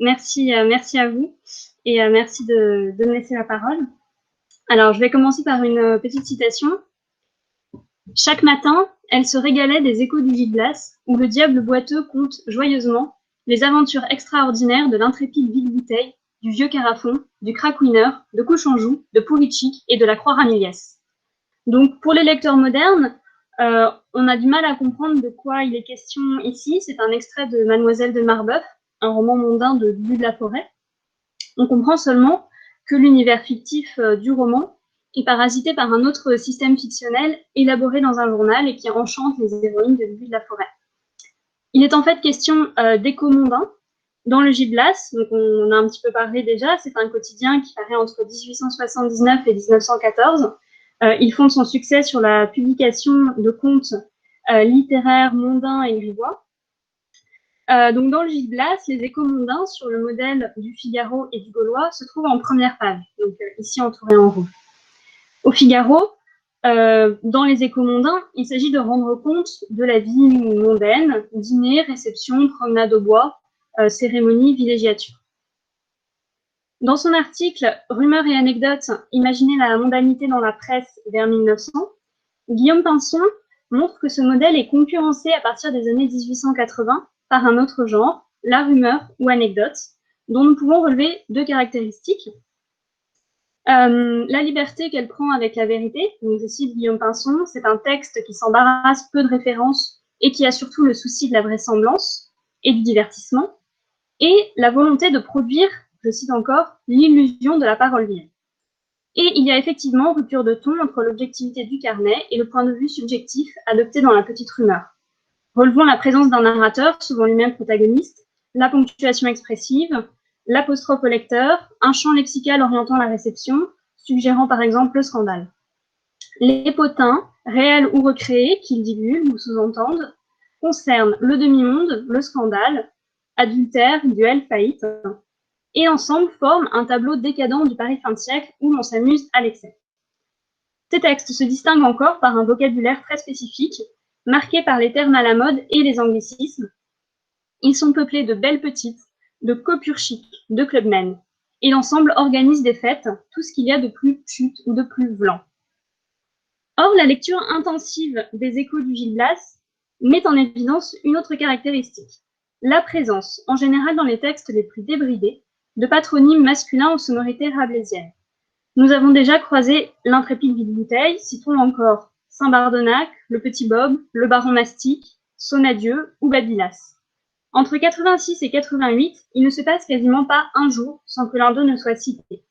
merci à vous et merci de me laisser la parole. Alors, je vais commencer par une petite citation. Chaque matin, elle se régalait des échos du Gilblas, où le diable boiteux conte joyeusement les aventures extraordinaires de l'intrépide vide-bouteille, du vieux Carafon, du cracouineur, de Cochanjou, de Pourrichic et de la Croix-Ramiliès. Donc, pour les lecteurs modernes, on a du mal à comprendre de quoi il est question ici. C'est un extrait de Mademoiselle de Marbeuf, un roman mondain de Bulle de la Forêt. On comprend seulement que l'univers fictif du roman est parasité par un autre système fictionnel élaboré dans un journal et qui enchante les héroïnes de Bulle de la Forêt. Il est en fait question d'échos mondains dans le Gilblas. Donc on a un petit peu parlé déjà. C'est un quotidien qui paraît entre 1879 et 1914. Il fonde son succès sur la publication de contes littéraires mondains et grivois. Donc dans le Gilblas, les échos mondains, sur le modèle du Figaro et du Gaulois, se trouvent en première page, donc ici entourés en rouge. Au Figaro, dans les échos mondains, il s'agit de rendre compte de la vie mondaine, dîner, réception, promenade au bois, cérémonie, villégiature. Dans son article « Rumeurs et anecdotes, imaginer la mondanité dans la presse vers 1900 », Guillaume Pinson montre que ce modèle est concurrencé à partir des années 1880 par un autre genre, la rumeur ou anecdote, dont nous pouvons relever deux caractéristiques. La liberté qu'elle prend avec la vérité, donc je cite Guillaume Pinson, c'est un texte qui s'embarrasse peu de références et qui a surtout le souci de la vraisemblance et du divertissement, et la volonté de produire, je cite encore, l'illusion de la parole vive. Et il y a effectivement rupture de ton entre l'objectivité du carnet et le point de vue subjectif adopté dans la petite rumeur. Relevons la présence d'un narrateur, souvent lui-même protagoniste, la ponctuation expressive, l'apostrophe au lecteur, un champ lexical orientant la réception, suggérant par exemple le scandale. Les potins, réels ou recréés, qu'ils divulguent ou sous-entendent, concernent le demi-monde, le scandale, adultère, duel, faillite, et ensemble forment un tableau décadent du Paris fin de siècle où l'on s'amuse à l'excès. Ces textes se distinguent encore par un vocabulaire très spécifique, marqué par les termes à la mode et les anglicismes. Ils sont peuplés de belles petites, de coupures chic, de clubmen, et l'ensemble organise des fêtes, tout ce qu'il y a de plus chute ou de plus blanc. Or, la lecture intensive des échos du Gilblas met en évidence une autre caractéristique, la présence, en général dans les textes les plus débridés, de patronymes masculins aux sonorités rabelaisiennes. Nous avons déjà croisé l'intrépide vide-bouteille, citons encore Saint-Bardonac, le petit Bob, le baron Mastic, Sonadieu ou Babylas. Entre 86 et 88, il ne se passe quasiment pas un jour sans que l'un d'eux ne soit cité.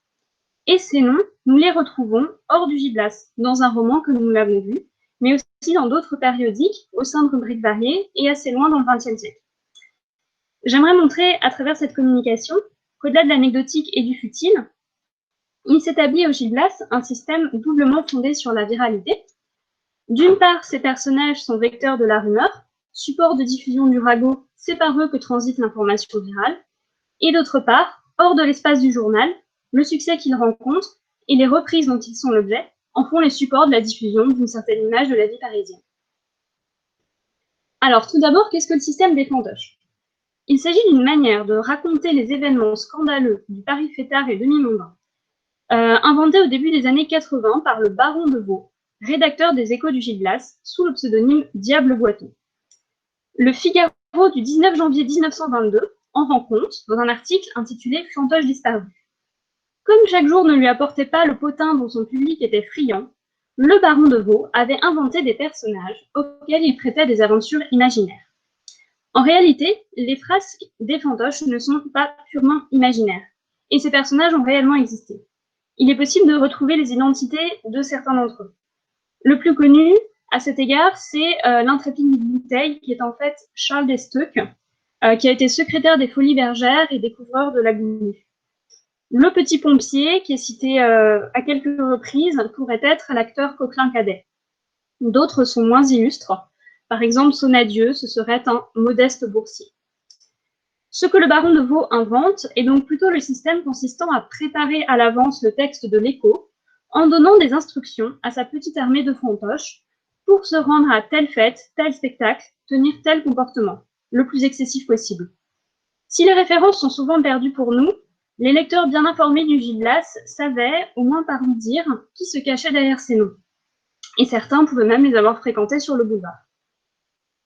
Et ces noms, nous les retrouvons hors du Gilblas, dans un roman que nous l'avons vu, mais aussi dans d'autres périodiques, au sein de rubriques variées et assez loin dans le XXe siècle. J'aimerais montrer, à travers cette communication, qu'au-delà de l'anecdotique et du futile, il s'établit au Gilblas un système doublement fondé sur la viralité. D'une part, ces personnages sont vecteurs de la rumeur, support de diffusion du ragot, c'est par eux que transite l'information virale, et d'autre part, hors de l'espace du journal, le succès qu'ils rencontrent et les reprises dont ils sont l'objet en font les supports de la diffusion d'une certaine image de la vie parisienne. Alors, tout d'abord, qu'est-ce que le système des fantoches ? Il s'agit d'une manière de raconter les événements scandaleux du Paris fêtard et demi-mondain, inventé au début des années 80 par le baron de Vaux, rédacteur des Échos du Gilblas, sous le pseudonyme Diable Boiton. Le Figaro du 19 janvier 1922 en rend compte dans un article intitulé « Fantoche disparu ». Comme chaque jour ne lui apportait pas le potin dont son public était friand, le baron de Vaux avait inventé des personnages auxquels il prêtait des aventures imaginaires. En réalité, les frasques des fantoches ne sont pas purement imaginaires, et ces personnages ont réellement existé. Il est possible de retrouver les identités de certains d'entre eux. Le plus connu, à cet égard, c'est l'intrépide vide-bouteille, qui est en fait Charles d'Estoeck, qui a été secrétaire des Folies Bergères et découvreur de la Gounue. Le petit pompier, qui est cité à quelques reprises, pourrait être l'acteur Coquelin-Cadet. D'autres sont moins illustres. Par exemple, Sonadieu, ce serait un modeste boursier. Ce que le baron de Vaux invente est donc plutôt le système consistant à préparer à l'avance le texte de l'écho en donnant des instructions à sa petite armée de fantoches pour se rendre à telle fête, tel spectacle, tenir tel comportement, le plus excessif possible. Si les références sont souvent perdues pour nous, les lecteurs bien informés du Gil Blas savaient, au moins par lui dire, qui se cachait derrière ces noms. Et certains pouvaient même les avoir fréquentés sur le boulevard.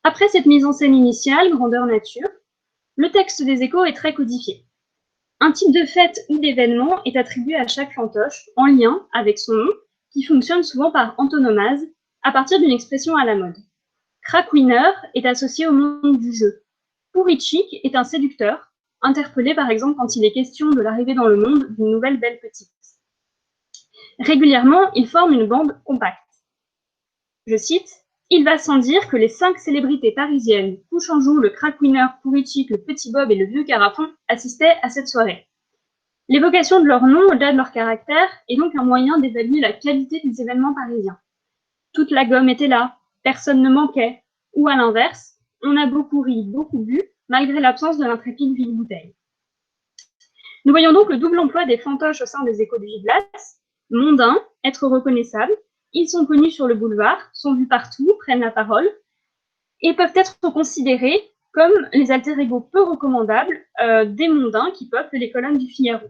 Après cette mise en scène initiale, grandeur nature, le texte des échos est très codifié. Un type de fête ou d'événement est attribué à chaque fantoche en lien avec son nom, qui fonctionne souvent par antonomase, à partir d'une expression à la mode. Crackwinner est associé au monde du jeu. Pourritchik est un séducteur, interpellé par exemple quand il est question de l'arrivée dans le monde d'une nouvelle belle petite. Régulièrement, ils forment une bande compacte. Je cite, « Il va sans dire que les 5 célébrités parisiennes, Pouchangeon, le Crackwinner, Pourritchik, le Petit Bob et le Vieux Carafon, assistaient à cette soirée. L'évocation de leur nom au-delà de leur caractère est donc un moyen d'évaluer la qualité des événements parisiens. Toute la gomme était là, personne ne manquait, ou à l'inverse, on a beaucoup ri, beaucoup bu, malgré l'absence de l'intrépide Ville-Bouteille. » Nous voyons donc le double emploi des fantoches au sein des échos du Gil Blas, mondains, être reconnaissables, ils sont connus sur le boulevard, sont vus partout, prennent la parole, et peuvent être considérés comme les alter-ego peu recommandables des mondains qui peuplent les colonnes du Figaro.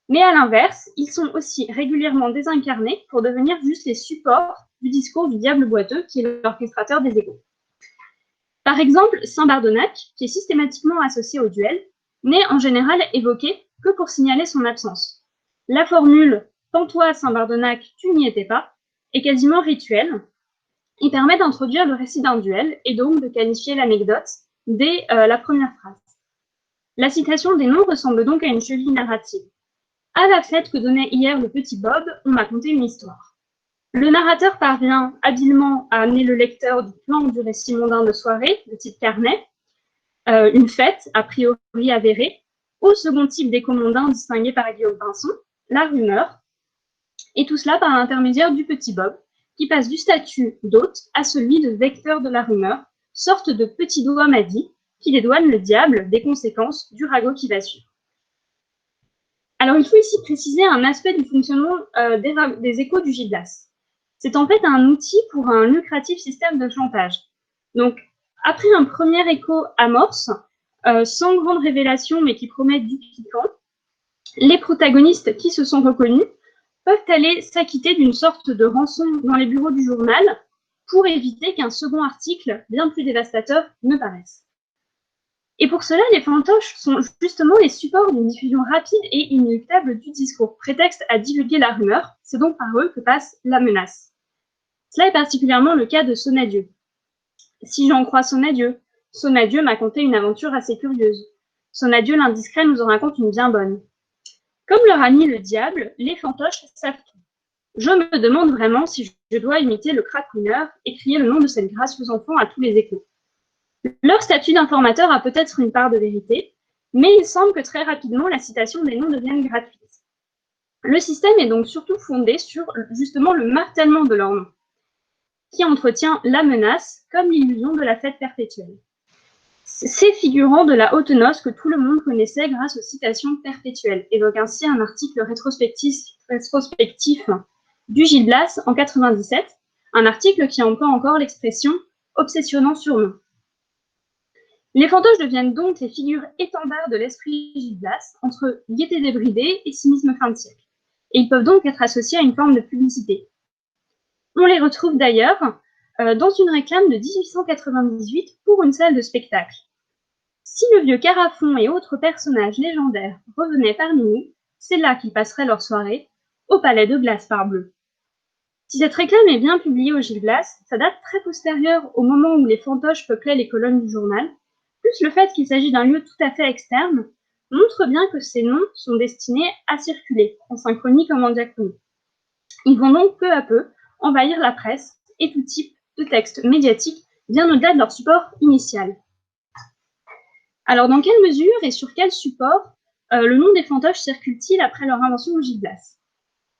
Mais à l'inverse, ils sont aussi régulièrement désincarnés pour devenir juste les supports du discours du diable boiteux qui est l'orchestrateur des égos. Par exemple, Saint-Bardonac, qui est systématiquement associé au duel, n'est en général évoqué que pour signaler son absence. La formule « Pends-toi, Saint-Bardonac, tu n'y étais pas » est quasiment rituelle et permet d'introduire le récit d'un duel et donc de qualifier l'anecdote dès la première phrase. La citation des noms ressemble donc à une cheville narrative. À la fête que donnait hier le petit Bob, on m'a conté une histoire. Le narrateur parvient habilement à amener le lecteur du plan du récit mondain de soirée, de type carnet, une fête a priori avérée, au second type d'écho mondain distingué par Guillaume Pinson, la rumeur, et tout cela par l'intermédiaire du petit Bob, qui passe du statut d'hôte à celui de vecteur de la rumeur, sorte de petit doigt maudit qui dédouane le diable des conséquences du ragot qui va suivre. Alors, il faut ici préciser un aspect du fonctionnement des échos du Gil Blas. C'est en fait un outil pour un lucratif système de chantage. Donc, après un premier écho amorce, sans grande révélation mais qui promet du piquant, les protagonistes qui se sont reconnus peuvent aller s'acquitter d'une sorte de rançon dans les bureaux du journal pour éviter qu'un second article, bien plus dévastateur, ne paraisse. Et pour cela, les fantoches sont justement les supports d'une diffusion rapide et inéluctable du discours, prétexte à divulguer la rumeur, c'est donc par eux que passe la menace. Cela est particulièrement le cas de Sonnadieu. Si j'en crois Sonnadieu m'a conté une aventure assez curieuse. Sonnadieu l'indiscret nous en raconte une bien bonne. Comme leur ami le diable, les fantoches savent tout. Je me demande vraiment si je dois imiter le Crackwinner et crier le nom de cette gracieuse enfant à tous les échos. Leur statut d'informateur a peut-être une part de vérité, mais il semble que très rapidement la citation des noms devienne gratuite. Le système est donc surtout fondé sur justement le martèlement de leur nom, qui entretient la menace comme l'illusion de la fête perpétuelle. Ces figurants de la haute noce que tout le monde connaissait grâce aux citations perpétuelles évoque ainsi un article rétrospectif du Gil Blas en 97, un article qui emploie encore l'expression « obsessionnant surnom ». Les fantoches deviennent donc les figures étendards de l'esprit Gil Blas, entre gaieté débridée et cynisme fin de siècle. Et ils peuvent donc être associés à une forme de publicité. On les retrouve d'ailleurs dans une réclame de 1898 pour une salle de spectacle. Si le vieux Carafon et autres personnages légendaires revenaient parmi nous, c'est là qu'ils passeraient leur soirée, au palais de glace parbleu. Si cette réclame est bien publiée au Gil Blas, ça date très postérieure au moment où les fantoches peuplaient les colonnes du journal, plus le fait qu'il s'agit d'un lieu tout à fait externe montre bien que ces noms sont destinés à circuler, en synchronie comme en diachronie. Ils vont donc peu à peu envahir la presse et tout type de texte médiatique bien au-delà de leur support initial. Alors, dans quelle mesure et sur quel support le nom des fantoches circule-t-il après leur invention au Gil Blas ?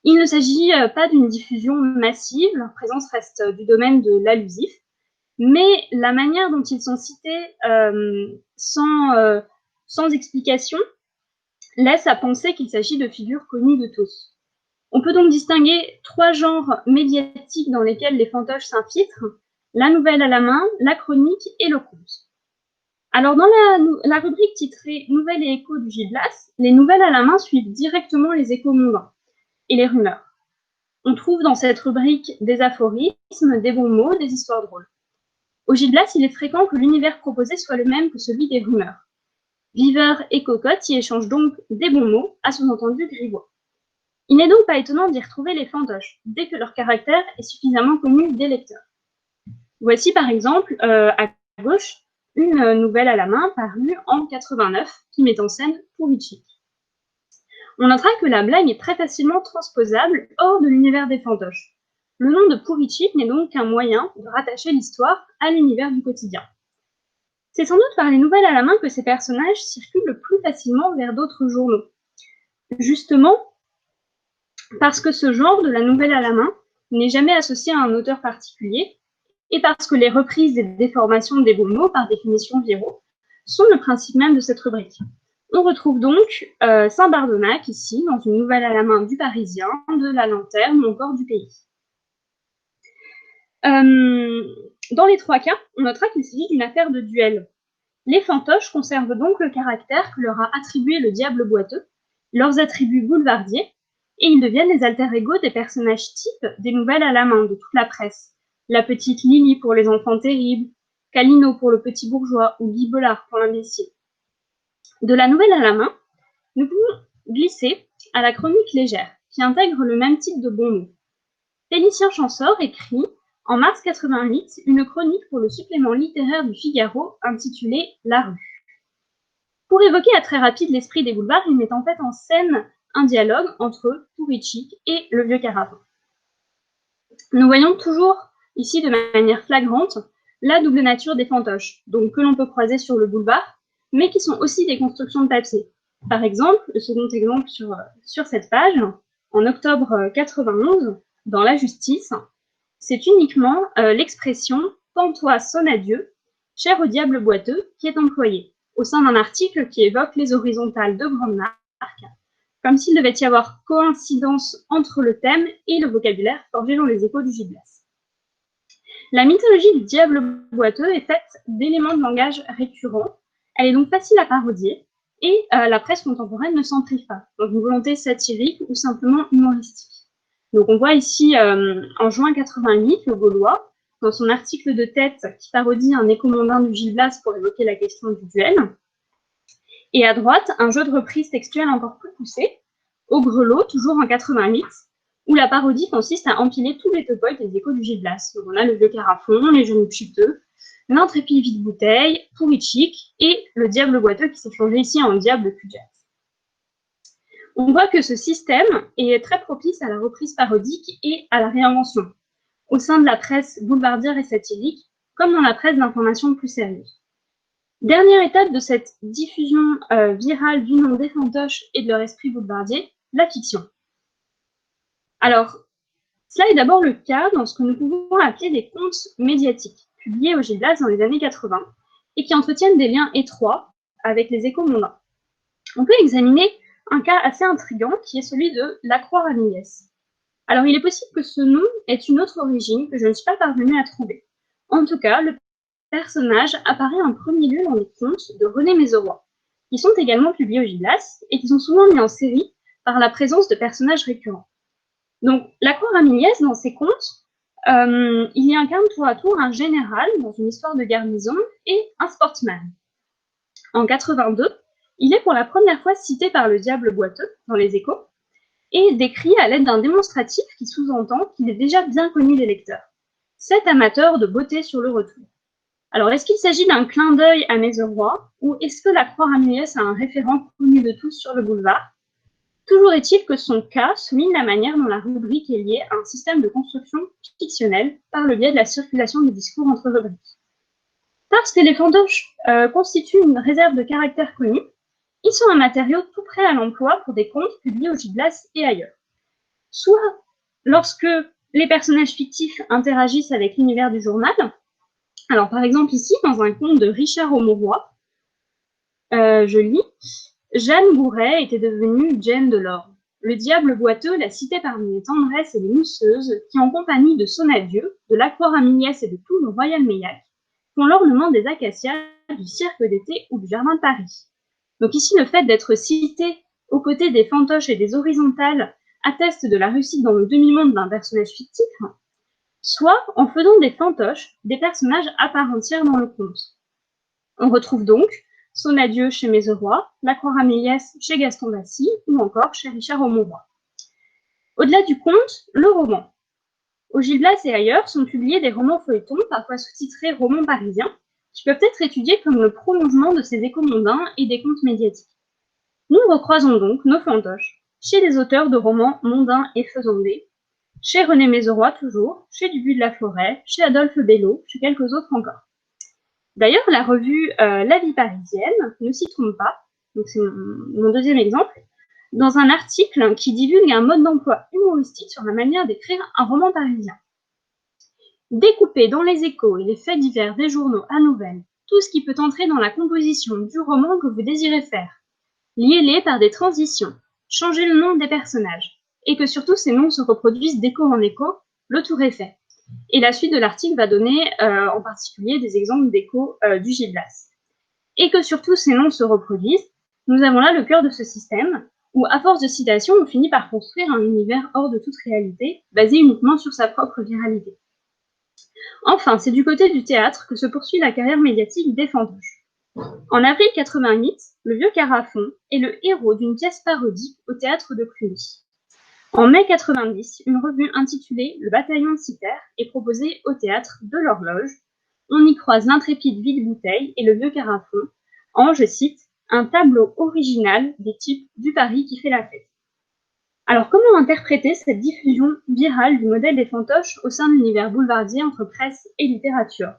Il ne s'agit pas d'une diffusion massive, leur présence reste du domaine de l'allusif, mais la manière dont ils sont cités sans explication laisse à penser qu'il s'agit de figures connues de tous. On peut donc distinguer 3 genres médiatiques dans lesquels les fantoches s'infiltrent, la nouvelle à la main, la chronique et le conte. Alors, dans la rubrique titrée Nouvelles et échos du Gil Blas, les nouvelles à la main suivent directement les échos mondains et les rumeurs. On trouve dans cette rubrique des aphorismes, des bons mots, des histoires drôles. Au Gil Blas, il est fréquent que l'univers proposé soit le même que celui des rumeurs. Viveurs et cocottes y échangent donc des bons mots, à sous-entendu grivois. Il n'est donc pas étonnant d'y retrouver les fantoches, dès que leur caractère est suffisamment connu des lecteurs. Voici par exemple, à gauche, une nouvelle à la main parue en 89 qui met en scène Pourrichik. On notera que la blague est très facilement transposable hors de l'univers des fantoches. Le nom de Pourrichik n'est donc qu'un moyen de rattacher l'histoire à l'univers du quotidien. C'est sans doute par les nouvelles à la main que ces personnages circulent le plus facilement vers d'autres journaux. Justement, parce que ce genre de la nouvelle à la main n'est jamais associé à un auteur particulier, et parce que les reprises et déformations des bons mots, par définition viraux, sont le principe même de cette rubrique. On retrouve donc Saint-Bardonac ici, dans une nouvelle à la main du Parisien, de La Lanterne ou encore du Pays. Dans les trois cas, on notera qu'il s'agit d'une affaire de duel. Les fantoches conservent donc le caractère que leur a attribué le diable boiteux, leurs attributs boulevardiers, et ils deviennent les alter-ego des personnages types des nouvelles à la main de toute la presse. La petite Lily pour les enfants terribles, Calino pour le petit bourgeois ou Guy Bollard pour l'imbécile. De la nouvelle à la main, nous pouvons glisser à la chronique légère, qui intègre le même type de bons mots. Félicien Champsaur écrit, en mars 88, une chronique pour le supplément littéraire du Figaro intitulée La rue. Pour évoquer à très rapide l'esprit des boulevards, il met en fait en scène un dialogue entre Pourrichik et le vieux Carafin. Nous voyons toujours ici de manière flagrante la double nature des fantoches, donc que l'on peut croiser sur le boulevard, mais qui sont aussi des constructions de papier. Par exemple, le second exemple sur cette page, en octobre 91, dans La Justice, c'est uniquement l'expression « Pends-toi, sonne à Dieu », cher au diable boiteux, qui est employée, au sein d'un article qui évoque les horizontales de grandes marques, comme s'il devait y avoir coïncidence entre le thème et le vocabulaire forgé dans les échos du Gil Blas. La mythologie du diable boiteux est faite d'éléments de langage récurrents. Elle est donc facile à parodier et la presse contemporaine ne s'en prive pas, dans une volonté satirique ou simplement humoristique. Donc on voit ici en juin 88 le Gaulois, dans son article de tête qui parodie un écho mondain du Gil Blas pour évoquer la question du duel. Et à droite, un jeu de reprise textuelle encore plus poussé, au Grelot, toujours en 88, où la parodie consiste à empiler tous les topoïdes des échos du Gil Blas. Donc on a le vieux Carafon, les genoux chuteux, l'intrépide vide-bouteille, Pourrichik et le diable boiteux qui s'est changé ici en diable cul-jatte. On voit que ce système est très propice à la reprise parodique et à la réinvention, au sein de la presse boulevardière et satirique, comme dans la presse d'information plus sérieuse. Dernière étape de cette diffusion virale du nom des fantoches et de leur esprit boulevardier, la fiction. Alors, cela est d'abord le cas dans ce que nous pouvons appeler des contes médiatiques, publiés au Gil Blas dans les années 80, et qui entretiennent des liens étroits avec les échos mondains. On peut examiner un cas assez intriguant qui est celui de Lacroix-Ramillès. Alors, il est possible que ce nom ait une autre origine que je ne suis pas parvenue à trouver. En tout cas, le personnage apparaît en premier lieu dans les contes de René Mézeroy, qui sont également publiés au Gil Blas et qui sont souvent mis en série par la présence de personnages récurrents. Donc, Lacroix-Ramillès, dans ses contes, il y incarne tour à tour un général dans une histoire de garnison et un sportsman. En 82, il est pour la première fois cité par le diable boiteux dans les échos et décrit à l'aide d'un démonstratif qui sous-entend qu'il est déjà bien connu des lecteurs. 7 amateurs de beauté sur le retour. Alors, est-ce qu'il s'agit d'un clin d'œil à Mézeroy ou est-ce que Lacroix-Ramillès a un référent connu de tous sur le boulevard? Toujours est-il que son cas souligne la manière dont la rubrique est liée à un système de construction fictionnelle par le biais de la circulation des discours entre rubriques. Parce que les fantoches constituent une réserve de caractères connus, ils sont un matériau tout prêt à l'emploi pour des contes publiés au Gil Blas et ailleurs. Soit lorsque les personnages fictifs interagissent avec l'univers du journal. Alors par exemple ici, dans un conte de Richard Aumeroy, je lis « Jeanne Gouret était devenue Jane Delorme. Le diable boiteux la citait parmi les tendresses et les mousseuses qui, en compagnie de Sonnadieu, de Lacroix-Ramillès et de tout le Royal Meillac, font l'ornement des acacias du cirque d'été ou du jardin de Paris. Donc ici, le fait d'être cité aux côtés des fantoches et des horizontales atteste de la réussite dans le demi-monde d'un personnage fictif, soit en faisant des fantoches des personnages à part entière dans le conte. On retrouve donc Son adieu chez Mézeroy, La Croix-Ramillès chez Gaston Bassy ou encore chez Richard Aumonroy. Au-delà du conte, le roman. Au Gil Blas et ailleurs sont publiés des romans feuilletons, parfois sous-titrés romans parisiens, qui peuvent être étudiés comme le prolongement de ces échos mondains et des contes médiatiques. Nous recroisons donc nos fantoches chez les auteurs de romans mondains et faisandés, chez René Mézeroy toujours, chez Dubuis de la Forêt, chez Adolphe Bello, chez quelques autres encore. D'ailleurs, la revue La Vie parisienne ne s'y trompe pas, donc c'est mon deuxième exemple, dans un article qui divulgue un mode d'emploi humoristique sur la manière d'écrire un roman parisien. Découpez dans les échos et les faits divers des journaux à nouvelles tout ce qui peut entrer dans la composition du roman que vous désirez faire. Liez-les par des transitions, changez le nom des personnages, et que surtout ces noms se reproduisent d'écho en écho, le tour est fait. Et la suite de l'article va donner en particulier des exemples d'échos du Gil Blas. Et que surtout ces noms se reproduisent, nous avons là le cœur de ce système, où à force de citations, on finit par construire un univers hors de toute réalité, basé uniquement sur sa propre viralité. Enfin, c'est du côté du théâtre que se poursuit la carrière médiatique des fantoches. En avril 88, le vieux Carafon est le héros d'une pièce parodique au théâtre de Cluny. En mai 90, une revue intitulée Le Bataillon de Cythère est proposée au théâtre de l'Horloge. On y croise l'intrépide Vide-Bouteille et le vieux Carafon en, je cite, un tableau original des types du Paris qui fait la fête. Alors, comment interpréter cette diffusion virale du modèle des fantoches au sein de l'univers boulevardier entre presse et littérature?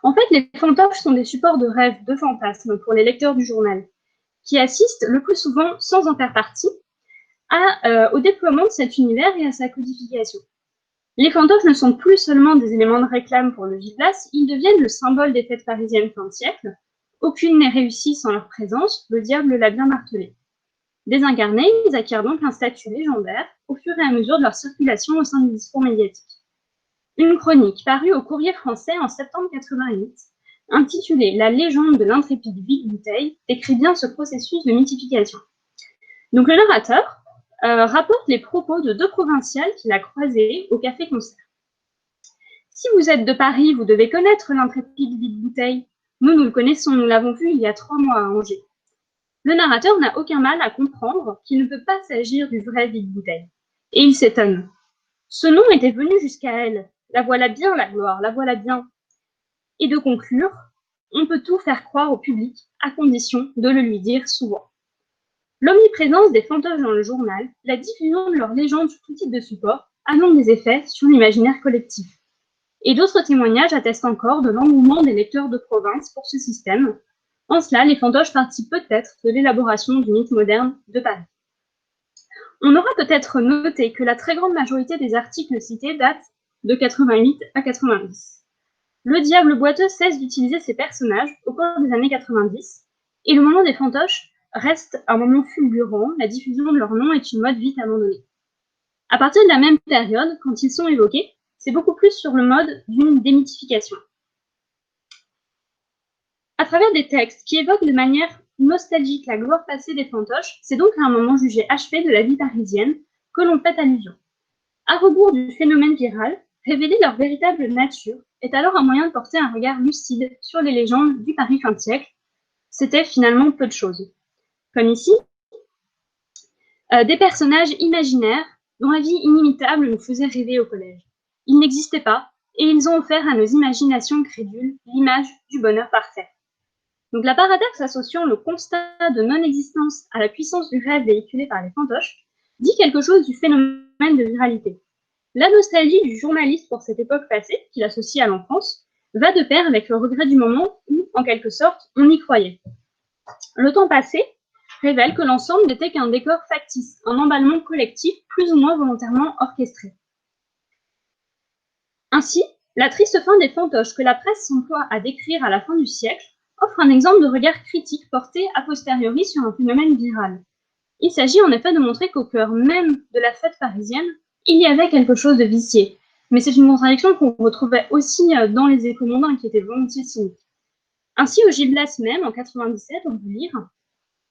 En fait, les fantoches sont des supports de rêve, de fantasmes pour les lecteurs du journal, qui assistent le plus souvent, sans en faire partie, au déploiement de cet univers et à sa codification. Les fantoches ne sont plus seulement des éléments de réclame pour le Gil Blas, ils deviennent le symbole des fêtes parisiennes fin de siècle. Aucune n'est réussie sans leur présence, le diable l'a bien martelé. Désincarnés, ils acquièrent donc un statut légendaire au fur et à mesure de leur circulation au sein du discours médiatique. Une chronique parue au Courrier français en septembre 88, intitulée La légende de l'intrépide Vide-Bouteille, décrit bien ce processus de mythification. Donc le narrateur rapporte les propos de deux provinciales qu'il a croisées au café-concert. Si vous êtes de Paris, vous devez connaître l'intrépide Vide-Bouteille. Nous le connaissons, nous l'avons vu il y a 3 mois à Angers. Le narrateur n'a aucun mal à comprendre qu'il ne peut pas s'agir du vrai Vide-Bouteille. Et il s'étonne. Ce nom était venu jusqu'à elle. La voilà bien, la gloire, la voilà bien. Et de conclure, on peut tout faire croire au public, à condition de le lui dire souvent. L'omniprésence des fantoches dans le journal, la diffusion de leurs légendes sur tout type de support, a donc des effets sur l'imaginaire collectif. Et d'autres témoignages attestent encore de l'engouement des lecteurs de province pour ce système. En cela, les fantoches participent peut-être de l'élaboration du mythe moderne de Paris. On aura peut-être noté que la très grande majorité des articles cités datent de 88 à 90. Le diable boiteux cesse d'utiliser ces personnages au cours des années 90, et le moment des fantoches reste un moment fulgurant, la diffusion de leur nom est une mode vite abandonnée. À partir de la même période, quand ils sont évoqués, c'est beaucoup plus sur le mode d'une démythification. À travers des textes qui évoquent de manière nostalgique la gloire passée des fantoches, c'est donc à un moment jugé achevé de la vie parisienne que l'on fait allusion. À rebours du phénomène viral, révéler leur véritable nature est alors un moyen de porter un regard lucide sur les légendes du Paris fin de siècle. C'était finalement peu de choses. Comme ici, des personnages imaginaires dont la vie inimitable nous faisait rêver au collège. Ils n'existaient pas, et ils ont offert à nos imaginations crédules l'image du bonheur parfait. Donc la paradoxe associant le constat de non-existence à la puissance du rêve véhiculé par les fantoches dit quelque chose du phénomène de viralité. La nostalgie du journaliste pour cette époque passée, qu'il associe à l'enfance, va de pair avec le regret du moment où, en quelque sorte, on y croyait. Le temps passé révèle que l'ensemble n'était qu'un décor factice, un emballement collectif plus ou moins volontairement orchestré. Ainsi, la triste fin des fantoches que la presse s'emploie à décrire à la fin du siècle offre un exemple de regard critique porté a posteriori sur un phénomène viral. Il s'agit en effet de montrer qu'au cœur même de la fête parisienne, il y avait quelque chose de vicié. Mais c'est une contradiction qu'on retrouvait aussi dans les échos mondains qui étaient volontiers cyniques. Ainsi, au Gil Blas même, en 97, on peut lire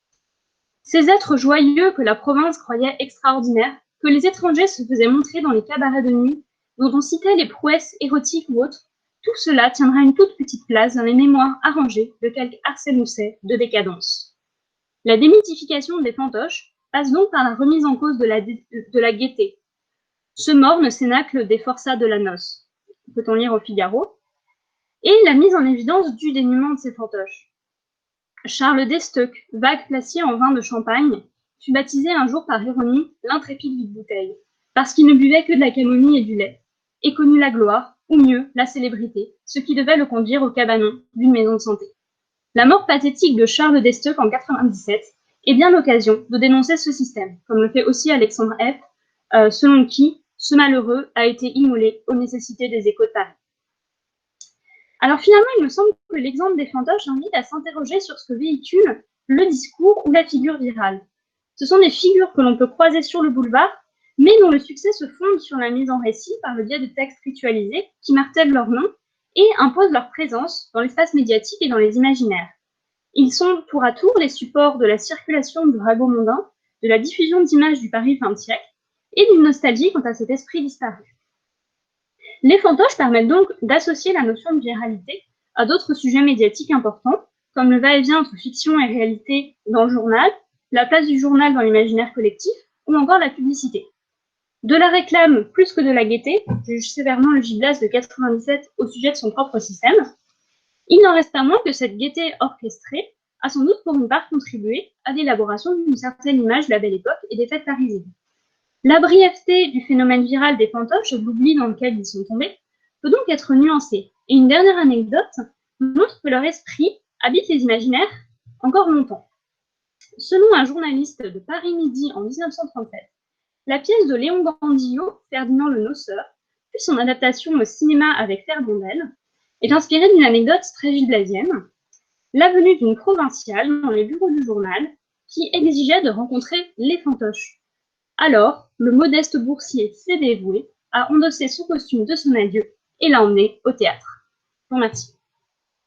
« Ces êtres joyeux que la province croyait extraordinaires, que les étrangers se faisaient montrer dans les cabarets de nuit, dont on citait les prouesses érotiques ou autres, tout cela tiendra une toute petite place dans les mémoires arrangés de quelque Arsène Housset de décadence. » La démythification des fantoches passe donc par la remise en cause de la gaieté. Ce morne cénacle des forçats de la noce, peut-on lire au Figaro, et la mise en évidence du dénuement de ces fantoches. Charles d'Estoeck, vague placier en vin de Champagne, fut baptisé un jour par ironie l'intrépide vide-bouteille, parce qu'il ne buvait que de la camomille et du lait, et connut la gloire, ou mieux, la célébrité, ce qui devait le conduire au cabanon d'une maison de santé. La mort pathétique de Charles d'Estoeck en 97 est bien l'occasion de dénoncer ce système, comme le fait aussi Alexandre F., selon qui ce malheureux a été immolé aux nécessités des échos de Paris. Alors finalement, il me semble que l'exemple des fantoches invite à s'interroger sur ce que véhicule le discours ou la figure virale. Ce sont des figures que l'on peut croiser sur le boulevard, mais dont le succès se fonde sur la mise en récit par le biais de textes ritualisés qui martèlent leur nom et imposent leur présence dans l'espace médiatique et dans les imaginaires. Ils sont tour à tour les supports de la circulation du ragot mondain, de la diffusion d'images du Paris XX siècle et d'une nostalgie quant à cet esprit disparu. Les fantoches permettent donc d'associer la notion de viralité à d'autres sujets médiatiques importants, comme le va-et-vient entre fiction et réalité dans le journal, la place du journal dans l'imaginaire collectif, ou encore la publicité. De la réclame plus que de la gaieté, juge sévèrement le Gil Blas de 97 au sujet de son propre système, il n'en reste pas moins que cette gaieté orchestrée a sans doute pour une part contribué à l'élaboration d'une certaine image de la Belle Époque et des fêtes parisiennes. La brièveté du phénomène viral des fantoches et l'oubli dans lequel ils sont tombés peut donc être nuancée. Et une dernière anecdote montre que leur esprit habite les imaginaires encore longtemps. Selon un journaliste de Paris Midi en 1937, la pièce de Léon Gandillot, Ferdinand le Noceur, puis son adaptation au cinéma avec Ferdinand, est inspirée d'une anecdote très gilblasienne, la venue d'une provinciale dans les bureaux du journal qui exigeait de rencontrer les fantoches. Alors, le modeste boursier s'est dévoué à endosser son costume de son adieu et l'a emmené au théâtre. Je vous remercie.